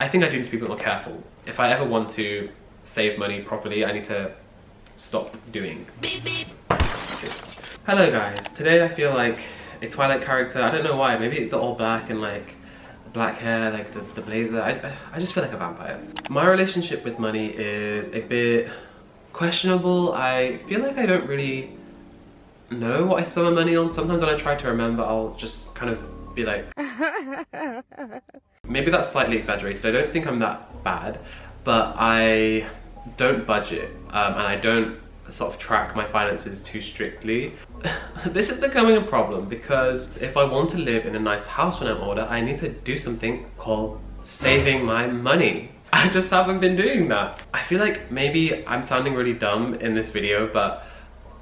I think I do need to be a bit more careful. If I ever want to save money properly, I need to stop doing this. Hello guys, today I feel like a Twilight character. I don't know why, maybe the all black and like black hair, like the blazer. I just feel like a vampire. My relationship with money is a bit questionable. I feel like I don't really know what I spend my money on. Sometimes when I try to remember, I'll just kind of be like, maybe that's slightly exaggerated. I don't think I'm that bad, but I don't budget and I don't sort of track my finances too strictly. This is becoming a problem because if I want to live in a nice house when I'm older, I need to do something called saving my money. I just haven't been doing that. I feel like maybe I'm sounding really dumb in this video, but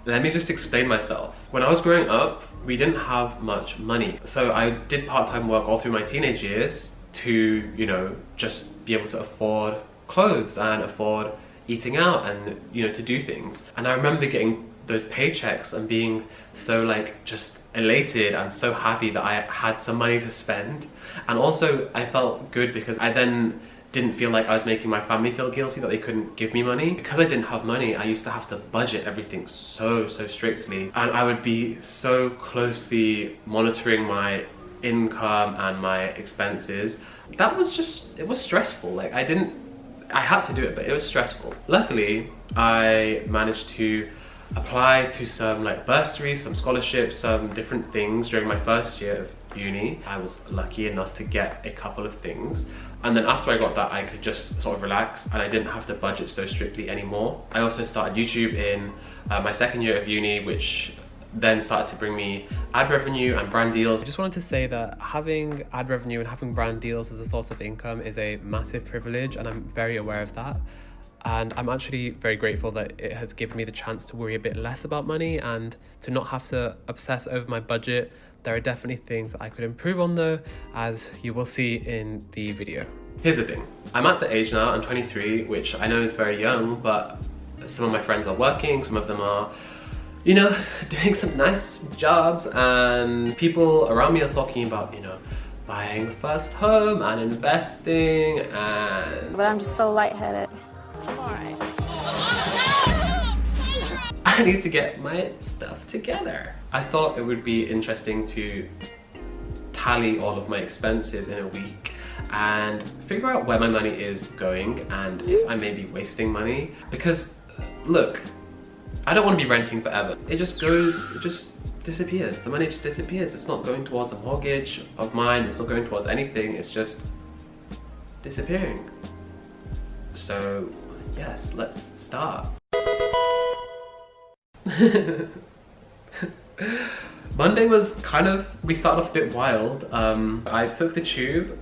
let me just explain myself. When I was growing up, we didn't have much money. So I did part-time work all through my teenage years to, you know, just be able to afford clothes and afford eating out and, you know, to do things. And I remember getting those paychecks and being so like just elated and so happy that I had some money to spend. And also I felt good because I then didn't feel like I was making my family feel guilty that they couldn't give me money. Because I didn't have money, I used to have to budget everything so strictly, and I would be so closely monitoring my income and my expenses. That was just, it was stressful. Like I had to do it, but it was stressful. Luckily, I managed to apply to some like bursaries, some scholarships, some different things during my first year of uni. I was lucky enough to get a couple of things. And then after I got that, I could just sort of relax and I didn't have to budget so strictly anymore. I also started YouTube in my second year of uni, which then started to bring me ad revenue and brand deals. I just wanted to say that having ad revenue and having brand deals as a source of income is a massive privilege, and I'm very aware of that. And I'm actually very grateful that it has given me the chance to worry a bit less about money and to not have to obsess over my budget. There are definitely things that I could improve on though, as you will see in the video. Here's the thing, I'm at the age now, I'm 23, which I know is very young, but some of my friends are working, some of them are, you know, doing some nice jobs, and people around me are talking about, you know, buying the first home and investing and... But I'm just so lightheaded. Alright. I need to get my stuff together. I thought it would be interesting to tally all of my expenses in a week and figure out where my money is going and if I may be wasting money. Because look, I don't want to be renting forever. It just disappears. The money just disappears. It's not going towards a mortgage of mine. It's not going towards anything. It's just disappearing. So yes, let's start. Monday was kind of, we started off a bit wild. I took the tube.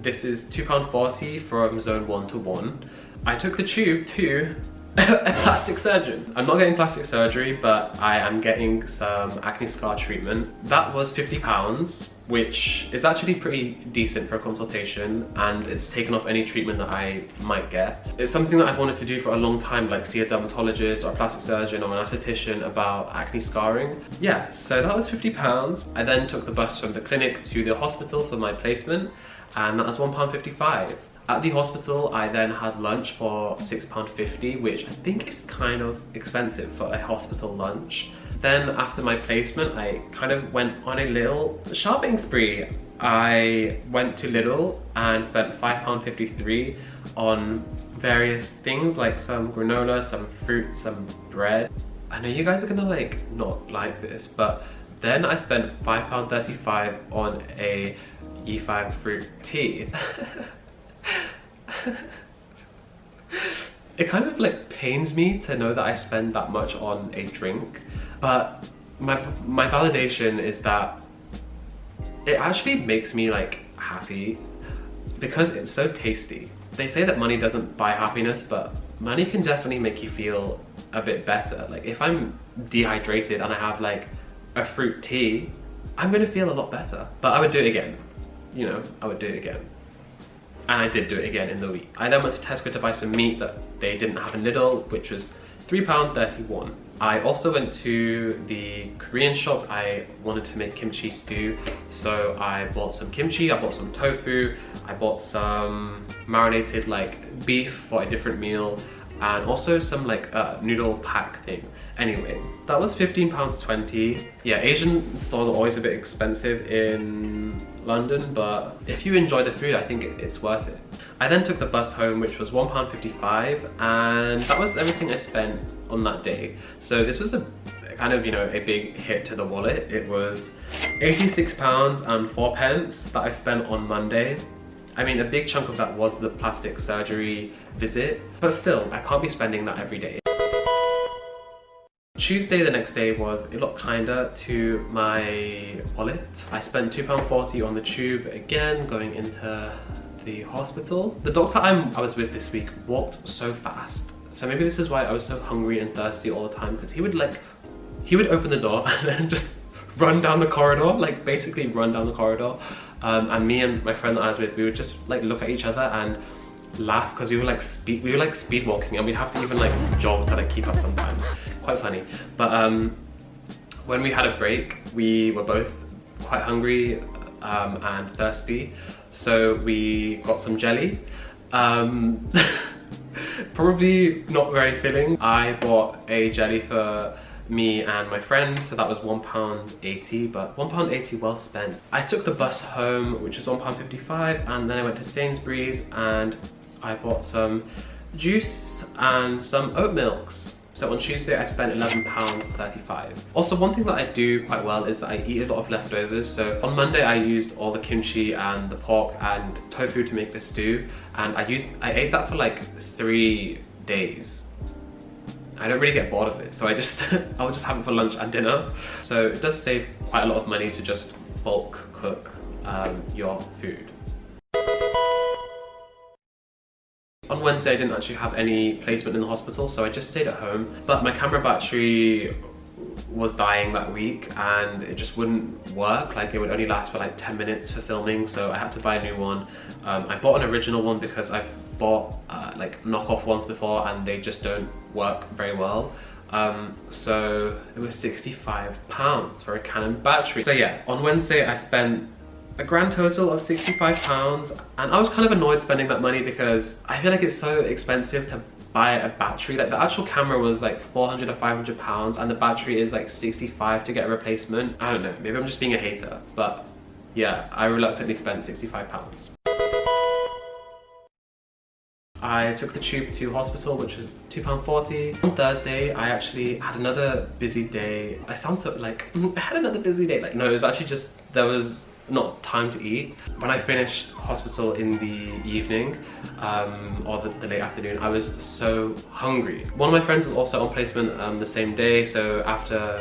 This is £2.40 from zone 1 to 1. I took the tube to a plastic surgeon. I'm not getting plastic surgery, but I am getting some acne scar treatment. That was £50, which is actually pretty decent for a consultation, and it's taken off any treatment that I might get. It's something that I've wanted to do for a long time, like see a dermatologist or a plastic surgeon or an esthetician about acne scarring. Yeah, so that was £50. I then took the bus from the clinic to the hospital for my placement, and that was £1.55. At the hospital, I then had lunch for £6.50, which I think is kind of expensive for a hospital lunch. Then after my placement, I kind of went on a little shopping spree. I went to Lidl and spent £5.53 on various things like some granola, some fruit, some bread. I know you guys are gonna like not like this, but then I spent £5.35 on a Ye5 fruit tea. It kind of like pains me to know that I spend that much on a drink, but my validation is that it actually makes me like happy because it's so tasty. They say that money doesn't buy happiness, but money can definitely make you feel a bit better. Like if I'm dehydrated and I have like a fruit tea, I'm gonna feel a lot better. But I would do it again, you know, I would do it again. And I did do it again in the week. I then went to Tesco to buy some meat that they didn't have in Lidl, which was £3.31. I also went to the Korean shop. I wanted to make kimchi stew, so I bought some kimchi, I bought some tofu, I bought some marinated like beef for a different meal, and also some like noodle pack thing. Anyway, that was £15.20. Yeah, Asian stores are always a bit expensive in London, but if you enjoy the food, I think it's worth it. I then took the bus home, which was £1.55, and that was everything I spent on that day. So this was a kind of, you know, a big hit to the wallet. It was £86.04 that I spent on Monday. I mean, a big chunk of that was the plastic surgery visit, but still, I can't be spending that every day. Tuesday, the next day, was a lot kinder to my wallet. I spent £2.40 on the tube again, going into the hospital. The doctor I was with this week walked so fast. So maybe this is why I was so hungry and thirsty all the time, because he would open the door and then just run down the corridor, like basically run down the corridor. And me and my friend that I was with, we would just like look at each other and laugh, because we were like speed walking, and we'd have to even like jog to like keep up sometimes. Quite funny. But when we had a break, we were both quite hungry and thirsty, so we got some jelly. Probably not very filling. I bought a jelly for me and my friend, so that was £1.80, but £1.80 well spent. I took the bus home, which was £1.55, and then I went to Sainsbury's and I bought some juice and some oat milks. So on Tuesday I spent £11.35. Also, one thing that I do quite well is that I eat a lot of leftovers. So on Monday I used all the kimchi and the pork and tofu to make the stew, and I ate that for like 3 days. I don't really get bored of it, so I'll just have it for lunch and dinner. So it does save quite a lot of money to just bulk cook your food. On Wednesday I didn't actually have any placement in the hospital, so I just stayed at home. But my camera battery was dying that week and it just wouldn't work. Like, it would only last for like 10 minutes for filming, so I had to buy a new one. I bought an original one because I've bought like knockoff ones before and they just don't work very well. So it was £65 for a Canon battery. So yeah, on Wednesday I spent a grand total of £65, and I was kind of annoyed spending that money because I feel like it's so expensive to buy a battery. Like, the actual camera was like £400 or £500 and the battery is like £65 to get a replacement. I don't know, maybe I'm just being a hater, but yeah, I reluctantly spent £65. I took the tube to hospital, which was £2.40. On Thursday, I actually had another busy day. I sound so like, I had another busy day. Like, no, it was actually just, there was not time to eat. When I finished hospital in the evening, or the late afternoon, I was so hungry. One of my friends was also on placement the same day, so after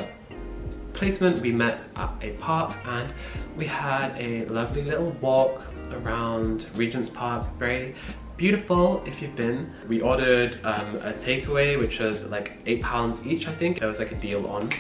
placement we met at a park and we had a lovely little walk around Regent's Park. Very beautiful if you've been. We ordered a takeaway, which was like £8 each, I think. There was like a deal on.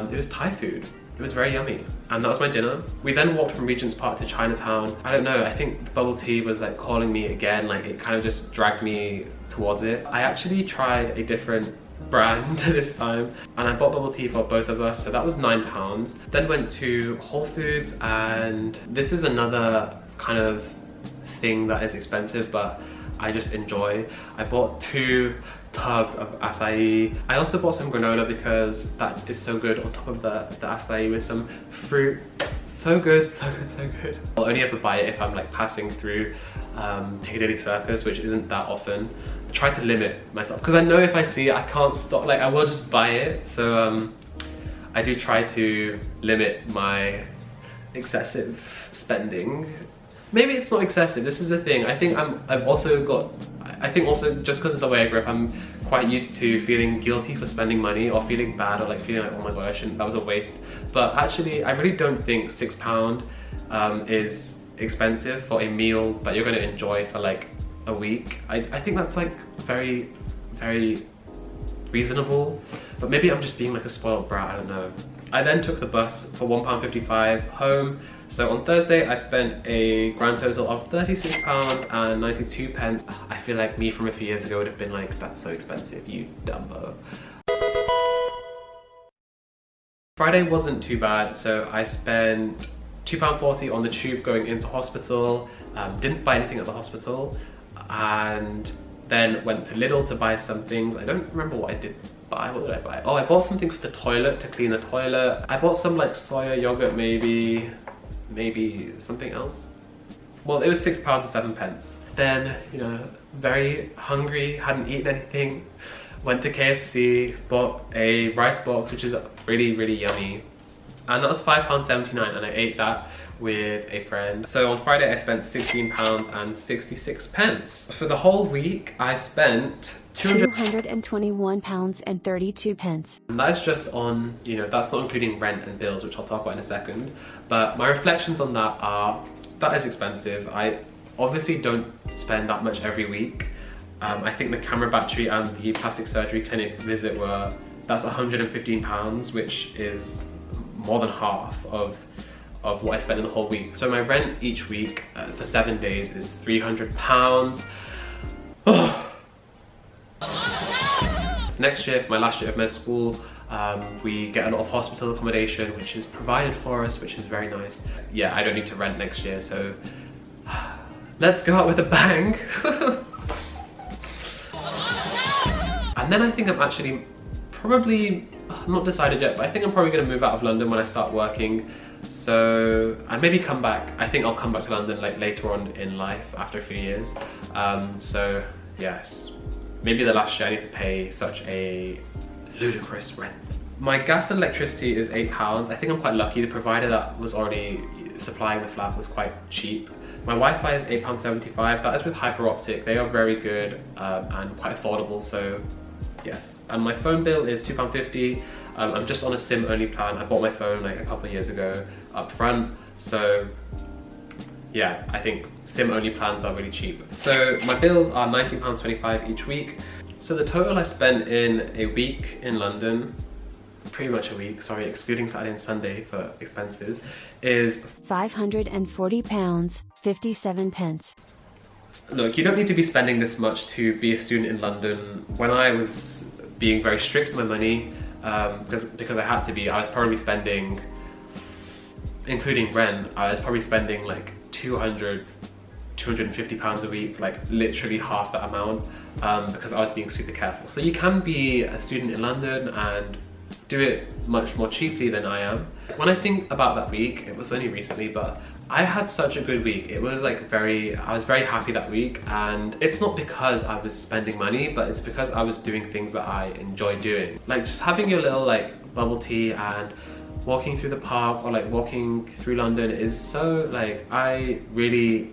It was Thai food. It was very yummy, and that was my dinner. We then walked from Regent's Park to Chinatown. I don't know, I think the bubble tea was like calling me again, like it kind of just dragged me towards it. I actually tried a different brand this time, and I bought bubble tea for both of us, so that was £9. Then went to Whole Foods, and this is another kind of thing that is expensive, but I just enjoy. I bought 2 tubs of acai. I also bought some granola because that is so good on top of the acai with some fruit. So good, so good, so good. I'll only ever buy it if I'm like passing through Piccadilly Circus, which isn't that often. I try to limit myself because I know if I see it, I can't stop. Like, I will just buy it. So I do try to limit my excessive spending. Maybe it's not excessive, this is the thing. I think also just because of the way I grew up, I'm quite used to feeling guilty for spending money, or feeling bad, or like feeling like, oh my god, that was a waste. But actually, I really don't think £6 is expensive for a meal that you're gonna enjoy for like a week. I think that's like very, very reasonable, but maybe I'm just being like a spoiled brat, I don't know. I then took the bus for £1.55 home. So on Thursday, I spent a grand total of £36.92. I feel like me from a few years ago would have been like, that's so expensive, you dumbo. Friday wasn't too bad, so I spent £2.40 on the tube going into hospital, didn't buy anything at the hospital, and then went to Lidl to buy some things. I don't remember what I did buy. What did I buy? Oh, I bought something for the toilet, to clean the toilet. I bought some like soya yogurt maybe something else. Well, it was £6.07. Then, you know, very hungry, hadn't eaten anything, went to KFC, bought a rice box, which is really yummy. And that was £5.79, and I ate that with a friend. So on Friday I spent £16.66. For the whole week I spent £221.32. And that's just on, you know, that's not including rent and bills, which I'll talk about in a second. But my reflections on that are, that is expensive. I obviously don't spend that much every week. I think the camera battery and the plastic surgery clinic visit that's £115, which is more than half of what I spent in the whole week. So my rent each week for 7 days is £300. Next year, for my last year of med school, we get a lot of hospital accommodation, which is provided for us, which is very nice. Yeah, I don't need to rent next year, so let's go out with a bang. And then I think I'm actually probably, I'm not decided yet, but I think I'm probably going to move out of London when I start working. So, and maybe come back. I think I'll come back to London like later on in life after a few years. So yes, maybe the last year I need to pay such a ludicrous rent. My gas and electricity is £8. I think I'm quite lucky. The provider that was already supplying the flat was quite cheap. My Wi-Fi is £8.75. That is with hyperoptic. They are very good and quite affordable, so yes. And my phone bill is £2.50. I'm just on a SIM only plan. I bought my phone like a couple of years ago up front, so yeah, I think SIM only plans are really cheap. So my bills are £19.25 each week. So the total I spent in a week in London, pretty much a week, sorry, excluding Saturday and Sunday for expenses, is £540.57. Look, you don't need to be spending this much to be a student in London. When I was being very strict with my money, because I had to be, I was probably spending, including rent, I was probably spending like £250 a week, like literally half that amount, because I was being super careful. So you can be a student in London and do it much more cheaply than I am. When I think about that week, it was only recently, but I had such a good week. It was like I was very happy that week, and it's not because I was spending money, but it's because I was doing things that I enjoy doing. Like just having your little like bubble tea and walking through the park, or like walking through London is so like, I really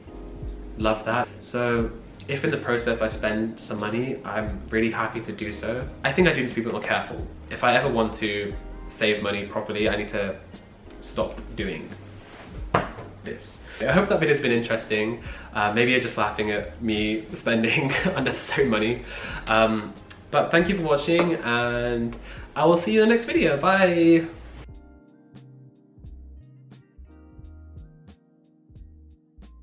love that. So if in the process I spend some money, I'm really happy to do so. I think I do need to be a bit more careful. If I ever want to save money properly, I need to stop doing this. I hope that video's been interesting. Maybe you're just laughing at me spending unnecessary money. But thank you for watching, and I will see you in the next video. Bye!